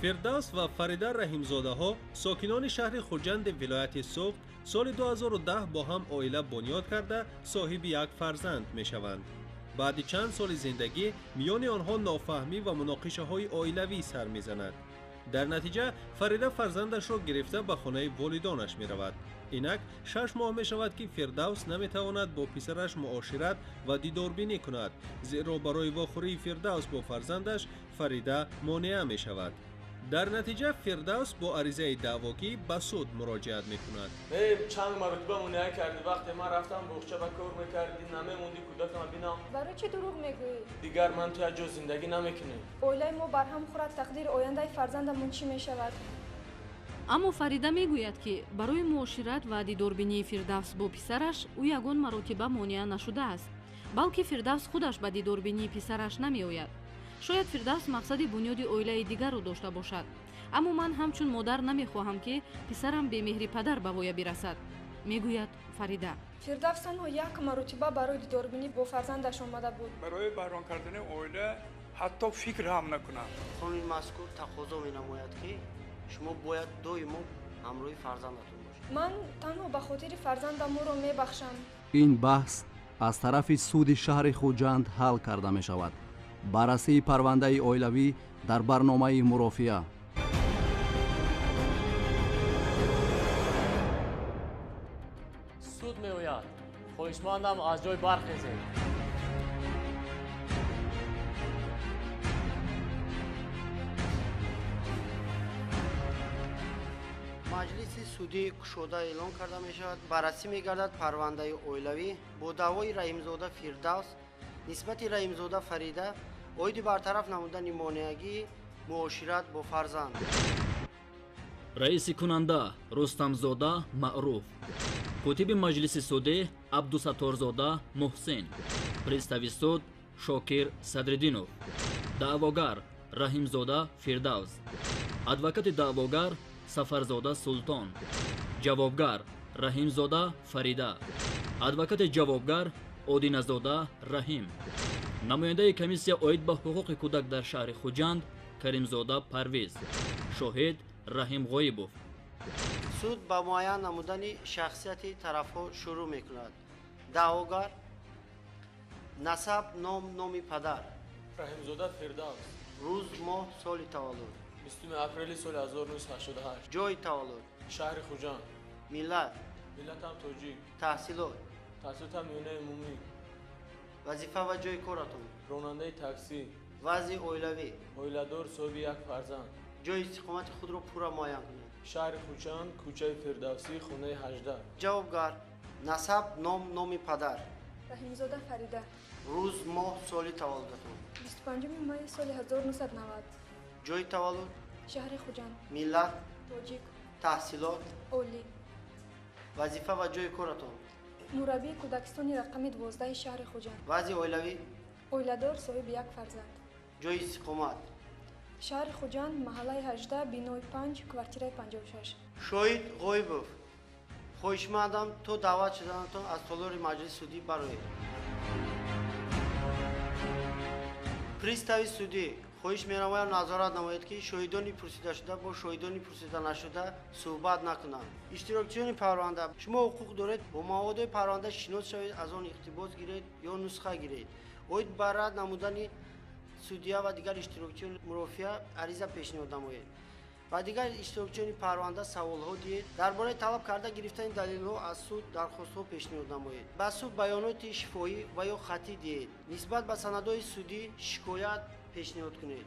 фирдавс ва фарида раҳимзодаҳо сокинони шаҳри хуҷанди вилояти суғд соли 2010 бо ҳам оила бунёд карда соҳиби як фарзанд мешаванд. баъди чанд соли зиндагӣ миёни онҳо нофаҳмӣ ва муноқишаҳои оилавӣ сар мезанад. дар натиҷа фарида фарзандашро гирифта ба хонаи волидонаш меравад. инак 6 моҳ мешавад ки фирдавс наметавонад бо писараш муошират ва дидорбинӣ кунад, зеро барои вохӯрии фирдавс бо фарзандаш фарида монеа мешавад. дар натиҷа фирдавс бо аризаи даъвогӣ ба суд муроҷиат мекунад. чанд маротиба монеа кардӣ, вақте ман рафтам бохча ба кор мекардӣ, намемондӣ кӯдакам бинам. барои чӣ дурӯғ мегӯӣ? дигар ман ту як ҷо зиндагӣ намекунем. оилаи мо барҳам хӯрад, тақдири ояндаи фарзандамон чӣ мешавад? аммо фарида мегӯяд ки барои муошират ва дидорбинии фирдавс бо писараш ӯ ягон маротиба монеа нашудааст, балки фирдавс худаш ба дидорбинии писараш намеояд. шояд фирдавс мақсади бунёди оилаи дигарро дошта бошад, аммо ман ҳамчун модар намехоҳам ки писарам бемеҳри падар ба воя бирасад, мегӯяд фарида. фирдавс танҳо як маротиба барои дидорбинӣ бо фарзандаш омада буд. барои байрон кардани оила ҳатто фикр ҳам накунам. қонуни мазкур тақозо менамояд ки шумо бояд доимо ҳамроҳи фарзандатон бошед. ман танҳо ба хотири фарзандам ӯро мебахшам. ин баҳс аз тарафи суди шаҳри хуҷанд ҳал карда мешавад. баррасии парвандаи оилавӣ дар барномаи мурофиа. суд меояд. хоҳишмандам аз ҷой бархезед. маҷлиси судӣ кушода эълон карда мешавад. баррасӣ мегардад парвандаи оилавӣ бо даъвои раҳимзода фирдавс нисбати раҳимзода фарида оиди бартараф намудани монеагии муошират бо фарзанд. раиси кунанда рустамзода маъруф, котиби маҷлиси судӣ абдусатторзода муҳсин, пристави суд шокир садриддинов, даъвогар раҳимзода фирдавс, адвокати даъвогар сафарзода султон, ҷавобгар раҳимзода фарида, адвокати ҷавобгар одиназода раҳим, намояндаи комиссия оид ба ҳуқуқи кӯдак дар шаҳри хуҷанд каримзода парвиз, шоҳид раҳим ғоибов. суд ба муайян намудани шахсияти тарафҳо шурӯъ мекунад. даъвогар насаб номи падар, раҳимзода фирдавс, рӯз моҳ соли таваллуд, 20 апрели соли 1988, ҷои таваллуд, шаҳри хуҷанд, миллат, миллатам тоҷик, таҳсилот, таҳсилотам миёнаи умумӣ, вазифа ва ҷои коратон, ронандаи таксӣ, вазъи оилавӣ, оиладор соҳиби як фарзанд, ҷои истиқомати худро пурра муайян кунед. шаҳри хуҷанд, кӯчаи фирдавсӣ, хонаи 18. ҷавобгар насаб номи падар, раҳимзода фарида, рӯз моҳ соли таваллудатон, 25 май соли 1990, ҷои таваллуд, шаҳри хуҷанд, миллат, тоҷик, таҳсилот, олӣ, вазифа ва ҷои коратон, мураббии кӯдакистони рақами 12 шаҳри хуҷанд, вазъи оилавӣ, оиладор соҳиби як фарзанд, ҷои истиқомат, шаҳри хуҷанд, маҳаллаи 18, бинои 5, квартираи 56. шоҳид ғоибов, хоҳишмандам то даъват шуданатон аз толори маҷлиси судӣ бароед. пристави судӣ хоҳиш менамоям назорат намоед ки шоҳидони пурсидашуда бо шоҳидони пурсиданашуда суҳбат накунанд. иштирокчиёни парванда, шумо ҳуқуқ доред бо маводҳои парванда шинос шавед, аз он иқтибос гиред ё нусха гиред. оид ба рад намудани судия ва дигар иштирокчиёни мурофиа ариза пешниҳод намоед. ба дигар иштирокчиёни парванда саволҳо диҳед. дар бораи талаб карда гирифтани далелҳо аз суд дархостҳо пешниҳод намоед. ба суд баёноти шифоӣ ва ё хатӣ диҳед. нисбат ба санадҳои судӣ шикоят пешниҳод кунед.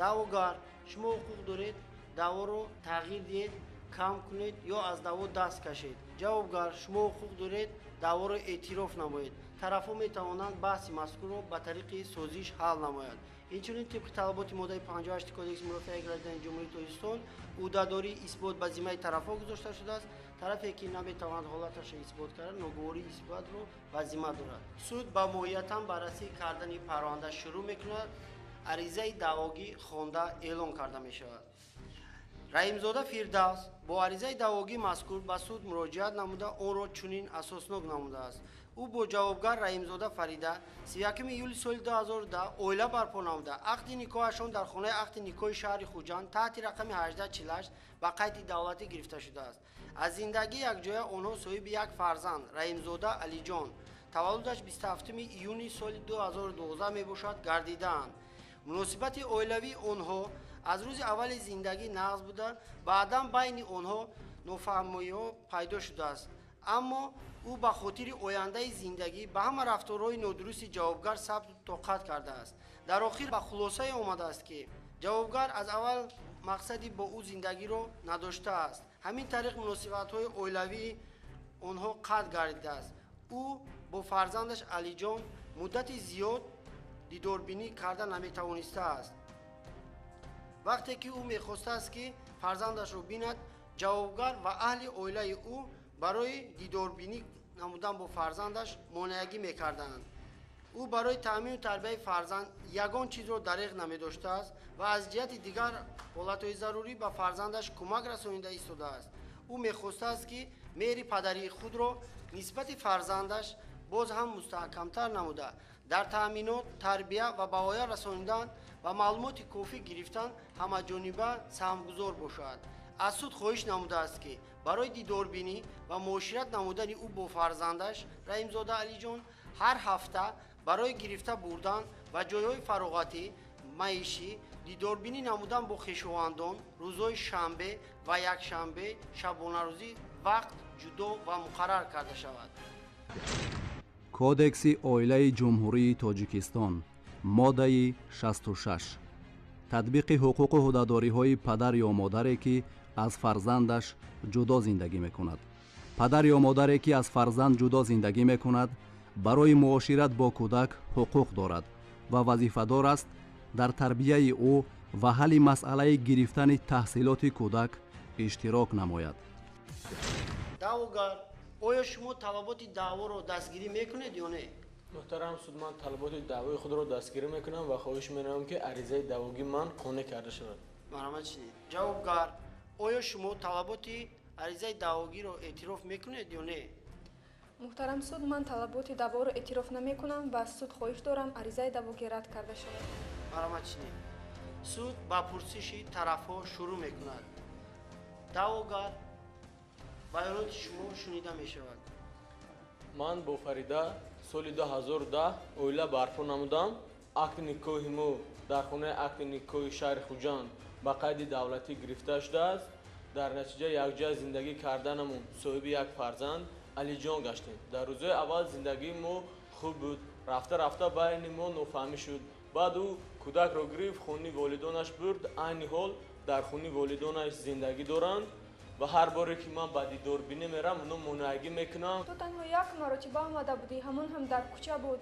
даъвогар, шумо ҳуқуқ доред даъворо тағйир диҳед, кам кунед ё аз даъво даст кашед. ҷавобгар, шумо ҳуқуқ доред даъворо эътироф намоед. тарафҳо метавонанд баҳси мазкурро ба тариқи созиш ҳал намоянд. инчунин тибқи талаботи моддаи 58 кодекси мурофиаи граждании ҷумҳурии тоҷикистон ӯҳдадории исбот ба зиммаи тарафҳо гузошта шудааст. тарафе ки наметавонад ҳолаташро исбот кард ноговории исботро ба зимма дорад. суд ба моҳиятан баррасӣ кардани парванда шурӯъ мекунад. аризаи даъвогӣ хонда эълон карда мешавад. раҳимзода фирдавс бо аризаи даъвогии мазкур ба суд муроҷиат намуда онро чунин асоснок намудааст. او با جوابگر رحیمزاده فریده 31 ایول سال 2010 اویلا برپا نموده. عقد نکاحشان در خانه عقد نکاح شهر خوجند تحت رقم 1848 با قید دولتی گرفته شده است. از زندگی یکجای آنها صاحب یک فرزند رحیمزاده علی جان تولدش 27 ایونی سال 2012 می باشد گردیدند. مناسبت اویلوی آنها از روز اول زندگی نقض بوده، بعدا بین آنها نافهمی‌ها پیدا شده است. اما او به خاطر آینده زندگی به همه رفتارهای نادرست جوابگر ثبت طاقت کرده است. در آخر به خلاصه آمده است که جوابگر از اول مقصدی با او زندگی را نداشته است. همین طریق مناسبت‌های اویلوی آنها قطع گردیده است. او با فرزندش علی جان مدت زیاد دیداربینی کرده نمیتوانسته است. وقتی که او میخواسته است که فرزندش را بیند، جوابگر و اهل عائله او برای دیداربینی نمودن با فرزندش مانعگی میکردند. او برای تامین و تربیت فرزند یگان چیز را دریغ نمیداشته است و از جهت دیگر حالتهای ضروری به فرزندش کمک رسانیده ایستاده است. او میخواسته است که مهر پدری خود را نسبت فرزندش باز هم مستحکمتر نموده در تامینات، تربیه و بقایه رسانیدن و معلومات کافی گرفتن همه جانبه سهمگزار باشد. از سود خواهش نموده است که برای دیداربینی و معاشرت نمودن او با فرزندش رحیمزاده علی جان هر هفته برای گرفته بردن و جایهای فراغتی معیشی دیداربینی نمودن با خویشاوندان روزهای شنبه و یکشنبه شبانه روزی وقت جدا و مقرر کرده شود. کودکس اویلای جمهوری تاجیکستان ماده 66 تطبیق حقوق و حدوداری‌های پدر یا مادری که از فرزندش جدا زندگی میکند. پدر یا مادری که از فرزند جدا زندگی میکند برای معاشرت با کودک حقوق دارد و وظیفه‌دار است در تربیه او و حل مسئله گرفتن تحصیلات کودک اشتراک نماید. دعوگر آیا شما طلبات دعوا را دستگیری میکنید یا نه؟ محترم سود، من طلبات دعوای خود را دستگیری میکنم و خواهش میکنم که عریضه دعواگی من قانع کرده شود. مرحمت شدید. جوابگر آیا شما طلبات عریضه دعواگی را اعتراف میکنید یا نه؟ محترم суд, ман талаботи даъворо эътироф намекунам ва аз суд хоҳиш дорам аризаи даъвогӣ рад карда шавад. مرحمت شدید. سود با پرسش طرفها شروع میکند. دعواگر بیانات شما شنیده میشود. من با فریده سال 2010 اویلا برپا نمودم. عقد نکاحی ما در خانه عقد نکاحی شهر خوجند با قید دولتی گرفته شده است. در نتیجه یکجا زندگی کردنمون صاحب یک فرزند علی جان گشتیم. در روزهای اول زندگی ما خوب بود. رفته رفته بین ما نافهمی شد. بعد او کودک را گرفت خانه والدانش برد. عین حال در خانه والدانش زندگی دارند و هر باری که من به دیداربینی میرم اونو مانعگی میکنم. ту танҳо як маротиба омада будӣ, ҳамон ҳам дар кӯча буд.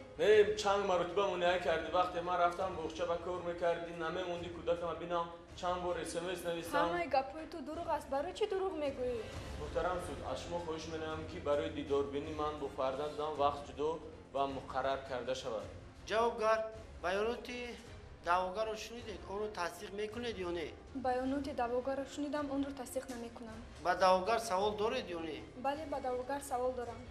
چند مرتبه مانع کردی. وقتی من رفتم بخچه به کار میکردی نمیموندی کودکم ببینم. چند بار اسمس نویسم. ҳамаи гапҳои ту дурӯғ аст. барои чӣ дурӯғ мегӯӣ? محترم سود، از شما خواهش میکنم که برای دیداربینی من با فرزندم وقت جدا و مقرر کرده شود. جوابگر بیانات دعواگر را شنیدید؟ آن را تصدیق میکنید یا نه؟ баёноти даъвогарро шунидам, онро тасдиқ намекунам. با دعواگر سوال دارید یا نه؟ бале ба даъвогар савол дорам.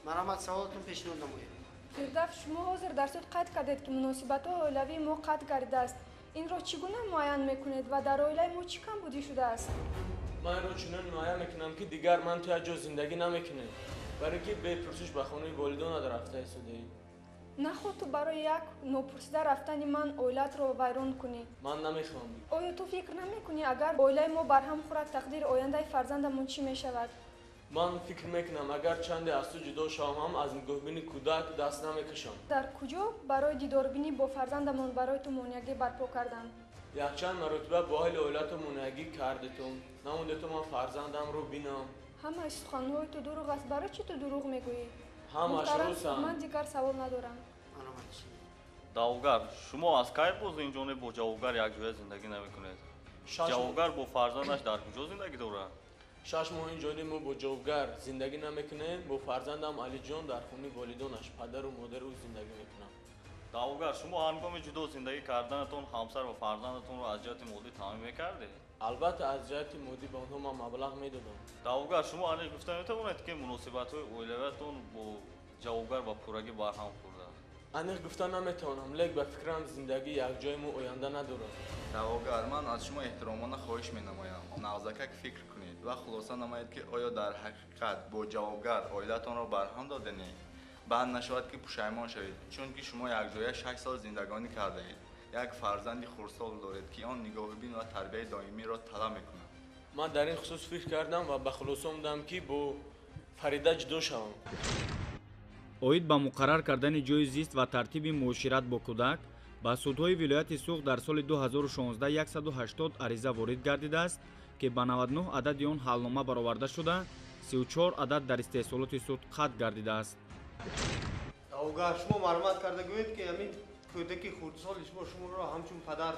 مرحمت سوالتون پیشنهاد نمایید. фирдавс, шумо ҳозир дар суд қайд кардед ки муносибатҳои оилавии мо қатъ гардидааст. инро чӣ гуна муайян мекунед ва дар оилаи мо чӣ камбудӣ шудааст? من رو چنان مایه میکنم که دیگر من تو جا زندگی نمیکنم. برای اینکه بپرسش به خانه والدان رفته ایستاده. нахоҳ ту барои як нопурсида рафтани ман оилатро вайрон кунӣ. من نمیخوام. оё ту фикр намекунӣ агар оилаи мо барҳам хӯрад тақдири ояндаи фарзандамон чӣ мешавад? من فکر میکنم اگر چند از تو جدا شوم هم از نگاهبینی کودک دست نمیکشم. дар куҷо барои дидорбинӣ бо фарзандамон барои ту монеагӣ барпо кардам? یک چند مرتبه با اهل اولاد منعگی کردتم. نمونده تو من فرزندم رو بینم. ҳамаи суханҳои ту дурӯғ аст. барои чӣ ту дурӯғ мегӯӣ? همش муҳтарам, روزم. ман дигар савол надорам. مرحمت شدید. даъвогар шумо аз кай боз ин ҷониб бо ҷавобгар якҷоя зиндагӣ намекунед? ҷавобгар бо фарзандаш дар куҷо зиндагӣ дорад? 6 ماه اینجوری ما با جوگر زندگی نمیکنیم. با فرزندم علی جان در خونه والدانش پدر و مادر او زندگی میکنم. даъвогар шумо ҳангоми ҷудо зиндагӣ карданатон ҳамсар ва фарзандатонро аз ҷиҳати моддӣ таъмин мекардед? البته از جهت مادی به آنها من مبلغ میدادم. даъвогар шумо алиқ гуфта метавонед ки муносибатҳои оилавиятон бо ҷавобгар ба пуррагӣ барҳам хӯрдааст. аниқ гуфта наметавонам, лек ба фикрам зиндагӣ якҷои мо оянда надорад. даъвогар, ман аз шумо эҳтиромона хоҳиш менамоям нағзакак фикр кунед ва хулоса намоед ки оё дар ҳақиқат бо ҷавобгар оилатонро барҳам доденед. баъд нашавад ки пушаймон шавед, чунки шумо якҷоя 6 сол зиндагонӣ кардаед. як фарзанди хурдсол доред ки он нигоҳубин ва тарбияи доимиро талаб мекунад. ман дар ин хусус фикр кардам ва ба хулоса омадам ки бо фарида ҷудо шавам. оид ба муқаррар кардани ҷои зист ва тартиби муошират бо кӯдак ба судҳои вилояти Суғд дар соли 2016 180 ариза ворид гардидааст ки ба 99 адади он ҳалнома бароварда шуда 34 адад дар истеҳсолоти суд қатъ гардидааст. даъвогар, шумо маълумот карда гӯед ки ҳамин кӯдаки хурдсоли шуморо ҳамчун падар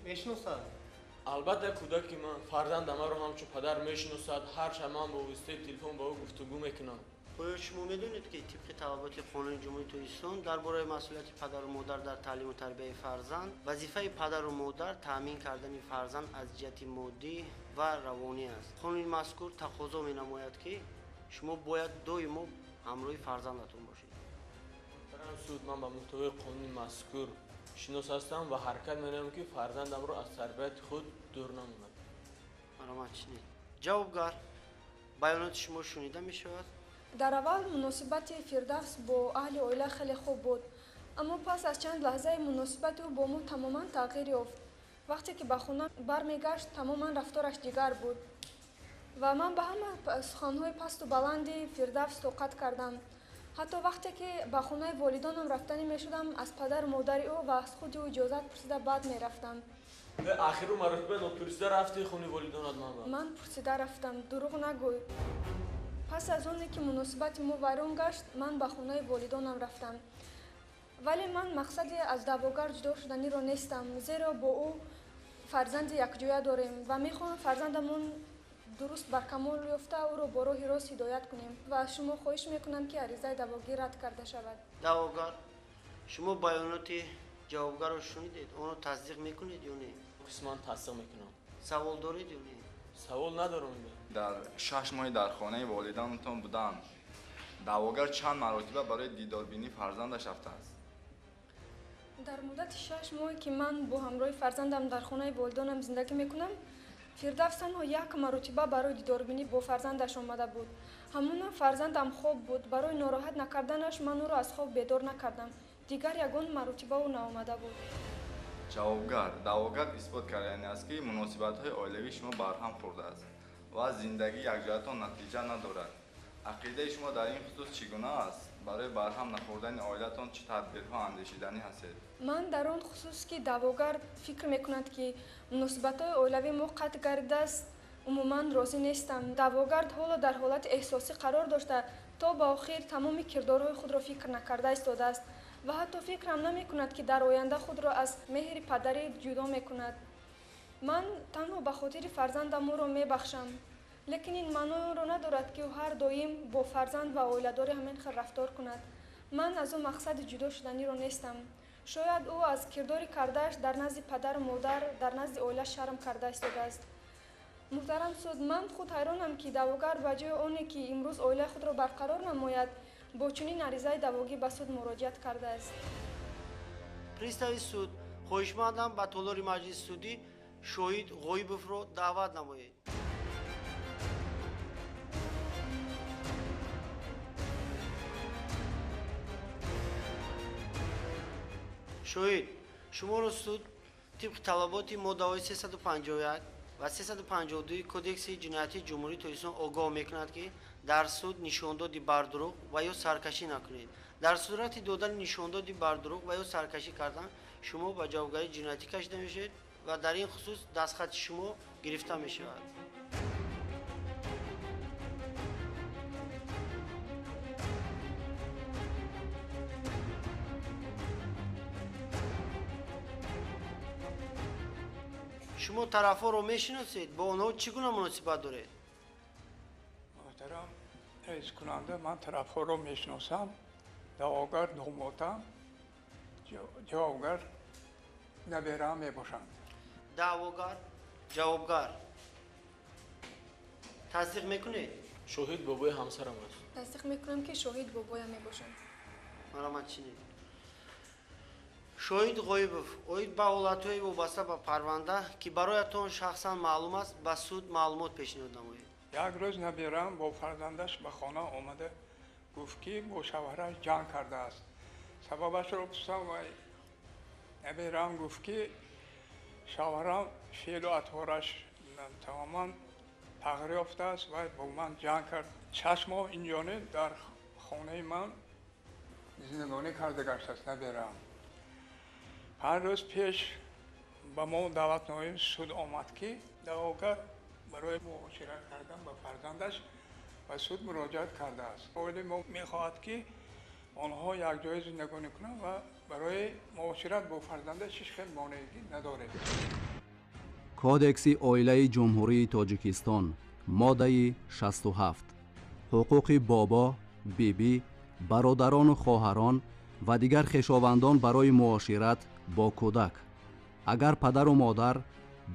мешиносад? албатта кӯдаки ман фарзанда маро ҳамчун падар мешиносад. ҳар шаб ман бо воситаи телефон ба ӯ гуфтугӯ мекунам. оё шумо медонед ки тибқи талаботи қонуни ҷумҳурии тоҷикистон дар бораи масъулияти падару модар дар таълиму тарбияи фарзанд, вазифаи падару модар таъмин кардани фарзанд аз ҷиҳати моддӣ ва равонӣ аст. қонуни мазкур тақозо менамояд ки шумо бояд доимо ҳамроҳи фарзандатон бошед. муҳтарам суд, ман ба муҳтавои қонуни мазкур шинос ҳастам ва ҳаракат менамам ки фарзандамро аз тарбияти худ дур намонад. маромад чинед. ҷавобгар, баёноти шумо шунида мешавад. дар аввал муносибати фирдавс бо аҳли оила хеле хуб буд, аммо пас аз чанд лаҳзаи муносибати ӯ бо мо тамоман тағйир ёфт. вақте ки ба хона бармегашт, тамоман рафтораш дигар буд ва ман ба ҳама суханҳои пасту баланди фирдавс тоқат кардам. ҳатто вақте ки ба хонаи волидонам рафтанӣ мешудам, аз падару модари ӯ ва аз худи ӯ иҷозат пурсида баъд мерафтам. ахиру маротиба нопурсида рафти хони волидонат? ман пурсида рафтам, дурӯғ нагӯй. пас аз оне ки муносибати мо вайрон гашт, ман ба хонаи волидонам рафтам. вале ман мақсади аз даъвогар ҷудо шуданиро нестам, зеро бо ӯ фарзанди якҷоя дорем ва мехоҳам фарзандамон дуруст баркамол ёфта ӯро бо роҳи рост ҳидоят кунем ва аз шумо хоҳиш мекунам ки аризаи даъвогӣ рад карда шавад. даъвогар, шумо баёноти ҷавобгарро шунидед, онро тасдиқ мекунед ё не? қисман тасдиқ мекунам. савол доред ё не? савол надорам. дар 6 моҳи дар хонаи волиданатон будам. даъвогар чанд маротиба барои дидорбинии фарзандаш рафтааст? дар муддати 6 моҳе ки ман бо ҳамроҳи фарзандам дар хонаи волидонам зиндагӣ мекунам, фирдавс танҳо як маротиба барои дидорбинӣ бо фарзандаш омада буд. ҳамонам фарзандам хоб буд. барои нороҳат накарданаш ман ӯро аз хоб бедор накардам. дигар ягон маротиба ӯ наомада буд. ҷавобгар, даъвогар исбот карданиаст аст ки муносибатҳои оилавии шумо барҳам хӯрдааст ва зиндагии якҷоятон натиҷа надорад. ақидаи шумо дар ин хусус чӣ гуна аст? барои барҳам нахӯрдани оилатон чӣ тадбирҳо андешиданӣ ҳастед? ман дар он хусус ки даъвогар фикр мекунад ки муносибатҳои оилавии мо қатъ гардидааст, умуман розӣ нестам. даъвогар ҳоло дар ҳолати эҳсосӣ қарор дошта то ба охир тамоми кирдорҳои худро фикр накарда истодааст ва ҳатто фикрам намекунад ки дар оянда худро аз меҳри падарӣ ҷудо мекунад. ман танҳо ба хотири фарзандам ӯро мебахшам, лекин ин маъноро надорад ки ӯ ҳар доим бо фарзанд ва оиладорӣ ҳамин хел рафтор кунад. ман аз ӯ мақсади ҷудо шуданиро нестам. шояд ӯ аз кирдори кардааш дар назди падару модар, дар назди оила шарм карда истодааст. муҳтарам суд, ман худ ҳайронам ки даъвогар ба ҷои оне ки имрӯз оилаи худро барқарор намояд, бо чунин аризаи даъвогӣ ба суд муроҷиат кардааст. пристави суд, хоҳишмандам ба толори маҷлиси судӣ шоҳид ғоибовро даъват намоед. шоҳид, шуморо суд тибқи талаботи моддаҳои 351 ва 352 кодекси ҷиноятии ҷумҳурии тоҷикистон огоҳ мекунад ки дар суд нишондоди бардурӯғ ва ё саркашӣ накунед. дар сурати додани нишондоди бардурӯғ ва ё саркашӣ кардан шумо ба ҷавобгарии ҷиноятӣ кашида мешавед ва дар ин хусус дастхати шумо гирифта мешавад. шумо тарафҳоро мешиносед? бо онҳо чӣ гуна муносибат доред? муҳтарам раискунанда, ман тарафҳоро мешиносам. даъвогар домодам, ҷавобгар набераам мебошанд. даъвогар, ҷавобгар, тасдиқ мекунед? шоҳид бобои ҳамсарам аст. тасдиқ мекунам ки шоҳид бобоям мебошанд. марҳамат чинӣ шоҳид ғоибов оид ба ҳолатҳои вобаста ба парванда ки бароятон шахсан маълум аст ба суд маълумот пешниҳод намоед. як рӯз набирам бо фарзандаш ба хона омада гуфт ки бо шавҳараш ҷанг кардааст. сабабашро пурсам вай набирам гуфт ки шавҳарам феълу атвораш тамоман тағйир ёфтааст вай бо ман ҷанг кард. 6 моҳ инҷонӣ дар хонаи ман зиндагонӣ карда гаштааст набирам. 5 рӯз пеш ба мо даъватноми суд омад ки даъвогар барои муошират кардан ба фарзандаш ба суд муроҷиат кардааст. оили мо мехоҳад ки онҳо якҷоя зиндагонӣ кунанд ва барои муошират бо фарзандаш ҳеҷ хел монеагӣ надоред. кодекси оилаи ҷумҳурии тоҷикистон моддаи 67 ҳуқуқи бобо биби бародарону хоҳарон ва дигар хешовандон барои муошират бо кӯдак агар падару модар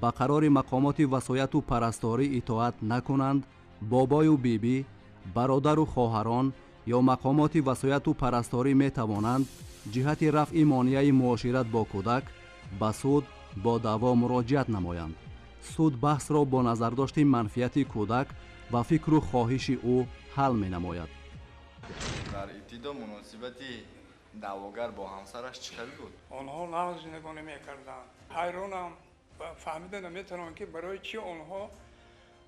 ба қарори мақомоти васояту парасторӣ итоат накунанд бобою биби бародару хоҳарон ё мақомоти васояту парасторӣ метавонанд ҷиҳати рафъи монеаи муошират бо кӯдак ба суд бо даъво муроҷиат намоянд. суд баҳсро бо назардошти манфиати кӯдак ва фикру хоҳиши ӯ ҳал менамояд. дар ибтидо муносибати даъвогар бо ҳамсараш чӣ хел буд? онҳо нағз зиндагонӣ мекарданд. ҳайронам ва фаҳмида наметавонам ки барои чӣ онҳо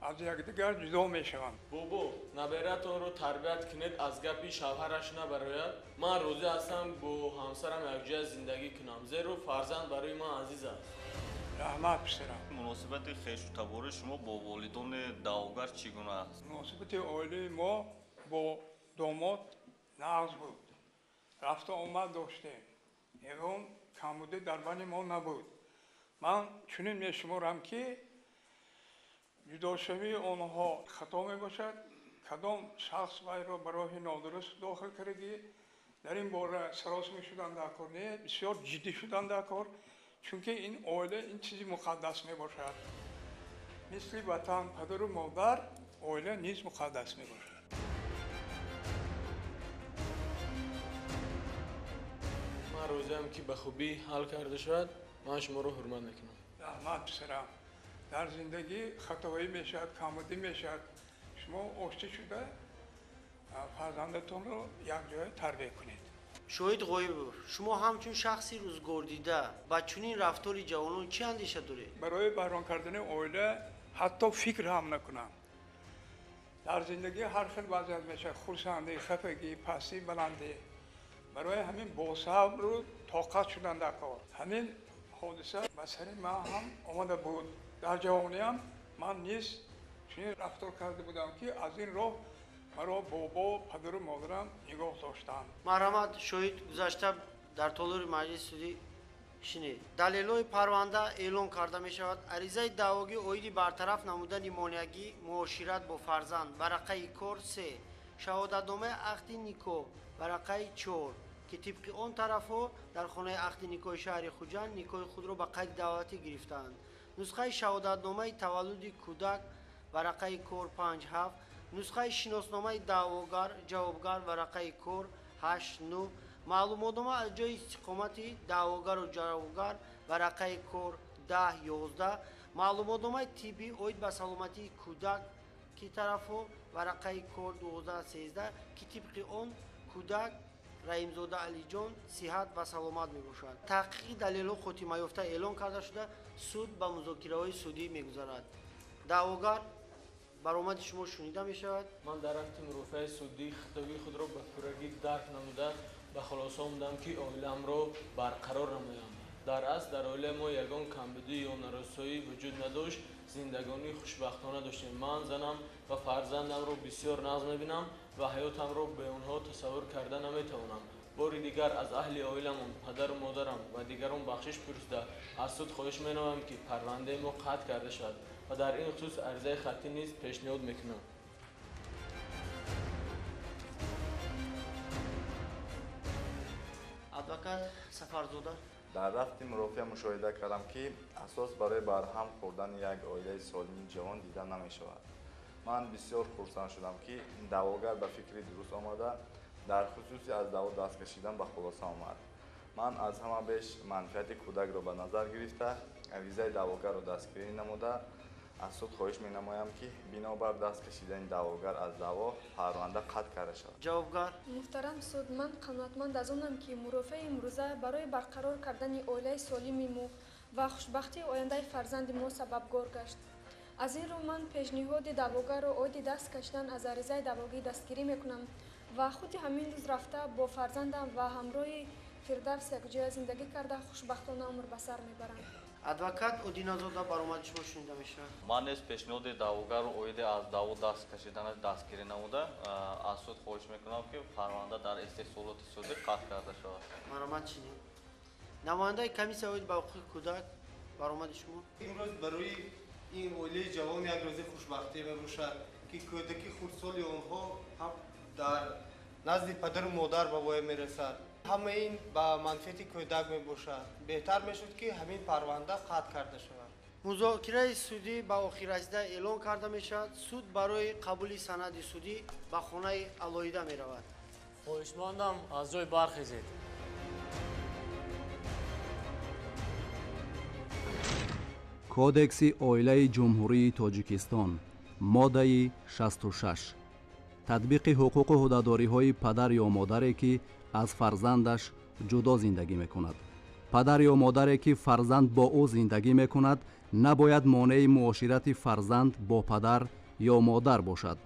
аз якдигар ҷудо мешаванд. бобо набератонро тарбият кунед аз гапи шавҳараш набарояд. ман розӣ ҳастам бо ҳамсарам якҷоя зиндагӣ кунам зеро фарзанд барои ман азиз аст. раҳмат писарам. муносибати хештабори шумо бо волидони даъвогар чӣ гуна аст? муносибати оилаи мо бо домод нағз буд. рафту омад доштем. ягон камбудӣ дар байни мо набуд. ман чунин мешуморам ки ҷудошавии онҳо хато мебошад. кадом шахс вайро ба роҳи нодуруст дохил кардагӣ дар ин бора саросимӣ шудан дар кор не бисёр ҷиддӣ шудан дар кор чунки ин оила ин чизи муқаддас мебошад. мисли ватан падару модар оила низ муқаддас мебошад. ман розиам ки ба хубӣ ҳал карда шавад. ман шуморо ҳурмат мекунам. раҳмат писарам. дар зиндагӣ хатоӣ мешавад камбудӣ мешавад. шумо ошти шуда фарзандатонро якҷоя тарбия кунед. шоҳид ғоибов шумо ҳамчун шахси рӯзгордида ба чунин рафтори ҷавонон чӣ андеша доред? барои байрон кардани оила ҳатто фикр ҳам накунам. дар зиндагӣ ҳар хел вазъият мешавад. хурсандӣ хафагӣ пастӣ баландӣ. барои ҳамин босабру тоқат шудан дар кор. ҳамин ҳодиса ба сари ман ҳам омада буд. дар ҷавониам ман низ чунин рафтор карда будам ки аз ин роҳ маро бобо падару модарам нигоҳ доштанд. марҳамат шоҳид гузашта дар толури маҷлиси судӣ шинед. далелҳои парванда эълон карда мешавад. аризаи даъвогӣ оиди бартараф намудани монеагӣ муошират бо фарзанд варақаи кор 3 шаҳодатномаи ақди никоҳ варақаи 4 ки тибқи он тарафҳо дар хонаи ақди никоҳи шаҳри хуҷанд никоҳи худро ба қайди давлатӣ гирифтаанд. нусхаи шаҳодатномаи таваллуди кӯдак варақаи кор 5-7 нусхаи шиносномаи даъвогар ҷавобгар варақаи кор 8-9 маълумотнома аз ҷои истиқомати даъвогару ҷавобгар варақаи кор 10-11 маълумотномаи тиббӣ оид ба саломатии кӯдак ки тарафҳо варақаи кор 12-13 ки тибқи он кӯдак раҳимзода алиҷон сиҳат ва саломат мебошад. таҳқиқи далелҳо хотимаёфта эълон карда шуда суд ба музокираҳои судӣ мегузарад. даъвогар баромади шумо шунида мешавад. ман дар акти мурофиаи судӣ хитоби худро ба пуррагӣ дарк намуда ба хулоса омадам ки оиламро барқарор намоям. дар асл дар оилаи мо ягон камбудӣ ё нарасоӣ вуҷуд надошт. зиндагонии хушбахтона доштем. ман занам ва фарзандамро бисёр нағз мебинам ва ҳаётамро бе онҳо тасаввур карда наметавонам. бори дигар аз аҳли оиламон падару модарам ва дигарон бахшиш пурсида аз суд хоҳиш менамоям ки парвандаи мо қатъ карда шавад ва дар ин хусус аризаи хаттӣ низ пешниҳод мекунам. адвокат сафарзода дар рафти мурофиа мушоҳида кардам ки асос барои барҳам хӯрдани як оилаи солими ҷавон дида намешавад. ман бисёр хурсанд шудам ки даъвогар ба фикри дуруст омада дар хусуси аз даъво даст кашидан ба хулоса омад. ман аз ҳама беш манфиати кӯдакро ба назар гирифта авизаи даъвогарро дастгирӣ намуда аз суд хоҳиш менамоям ки бинобар даст кашидани даъвогар аз даъво парванда қатъ карда шавад. ҷавобгар: муҳтарам суд, ман қаноатманд аз онам ки мурофиаи имрӯза барои барқарор кардани оилаи солими мо ва хушбахтии ояндаи фарзанди мо сабабгор гашт. аз ин рӯ ман пешниҳоди даъвогарро оиди даст кашидан аз аризаи даъвогӣ дастгирӣ мекунам ва худи ҳамин рӯз рафта бо фарзандам ва ҳамроҳи фирдавс якҷоя зиндагӣ карда хушбахтона умр ба сар мебарам. адвокат Одиназода баромади шумо шунида мешавад. ман низ пешниҳоди даъвогарро оиди аз даъво даст кашиданаш дастгирӣ намуда аз суд хоҳиш мекунам ки парванда дар истеҳсолоти судӣ қатъ карда шавад. маромад чинӣ. намояндаи комиссия оид ба ҳуқуқи кӯдак баромади шумо. имрӯз барои ин оилаи ҷавон як рӯзи хушбахтӣ мебошад ки кӯдаки хурдсоли онҳо ҳам дар назди падару модар ба воя мерасад. ҳама ин ба манфиати кӯдак мебошад. беҳтар мешуд ки ҳамин парванда қатъ карда шавад. музокираи судӣ ба охир расида эълон карда мешавад. суд барои қабули санади судӣ ба хонаи алоҳида меравад. хоҳишмондам аз ҷой бархезед. кодекси оилаи ҷумҳурии тоҷикистон моддаи 66 татбиқи ҳуқуқу ҳудадориҳои падар ё модаре ки аз фарзандаш ҷудо зиндагӣ мекунад. падар ё модаре ки фарзанд бо ӯ зиндагӣ мекунад набояд монеи муоширати фарзанд бо падар ё модар бошад.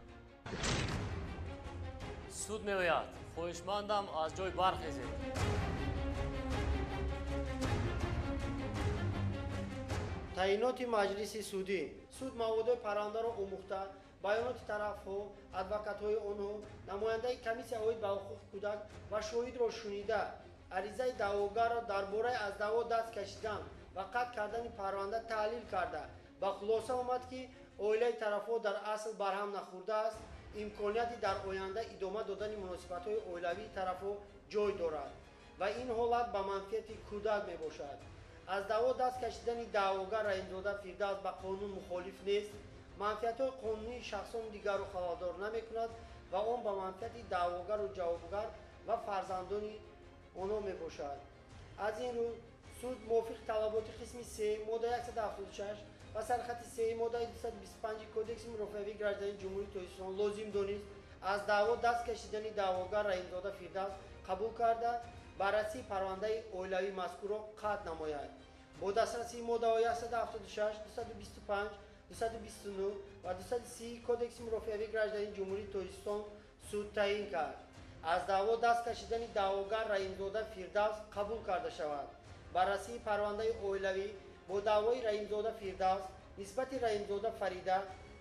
суд меояд. хоҳишмондам аз ҷой бархезед. таъиноти маҷлиси судӣ. суд маводҳои парвандаро омӯхта баёноти тарафҳо, адвокатҳои онҳо, намояндаи комиссия оид ба ҳуқуқи кӯдак ва шоҳидро шунида аризаи даъвогарро дар бораи аз даъво даст кашидан ва қатъ кардани парванда таҳлил карда ба хулоса омад ки оилаи тарафҳо дар асл барҳам нахӯрдааст, имконияти дар оянда идома додани муносибатҳои оилавии тарафҳо ҷой дорад ва ин ҳолат ба манфиати кӯдак мебошад. аз даъво даст кашидани даъвогар раҳимзода фирдавс ба қонун мухолиф нест, манфиатҳои қонунии шахсони дигарро халалдор намекунад ва он ба манфиати даъвогару ҷавобгар ва фарзандони онҳо мебошад. аз ин рӯ суд мувофиқи талаботи қисми 3 моддаи 176 ва сархати 3 моддаи 225 кодекси мурофиави граждании ҷумҳурии тоҷикистон лозим донист аз даъво даст кашидани даъвогар раҳимзода фирдавс қабул карда баррасии парвандаи оилавии мазкурро қатъ намояд. бо дастрасии моддаҳои 176, 225, 229 ва 230 кодекси мурофиави граждании ҷумҳурии тоҷикистон суд таъин кард аз даъво даст кашидани даъвогар раҳимзода фирдавс қабул карда шавад. баррасии парвандаи оилавӣ бо даъвои раҳимзода фирдавс нисбати раҳимзода фарида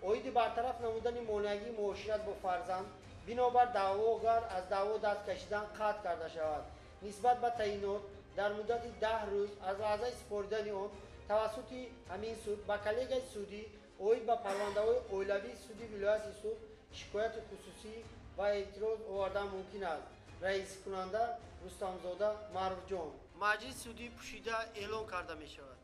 оиди бартараф намудани монеагии муошират бо фарзанд бинобар даъвогар аз даъво даст кашидан қатъ карда шавад. нисбат ба таъинот дар муддати 10 рӯз аз лаҳзаи супоридани он тавассути ҳамин суд ба коллегияи судӣ оид ба парвандаҳои оилавии суди вилояти суд шикояти хусусӣ ва эътироз овардан мумкин аст. раисикунанда Рустамзода Маъруфҷон. маҷлиси судӣ пӯшида эълон карда мешавад.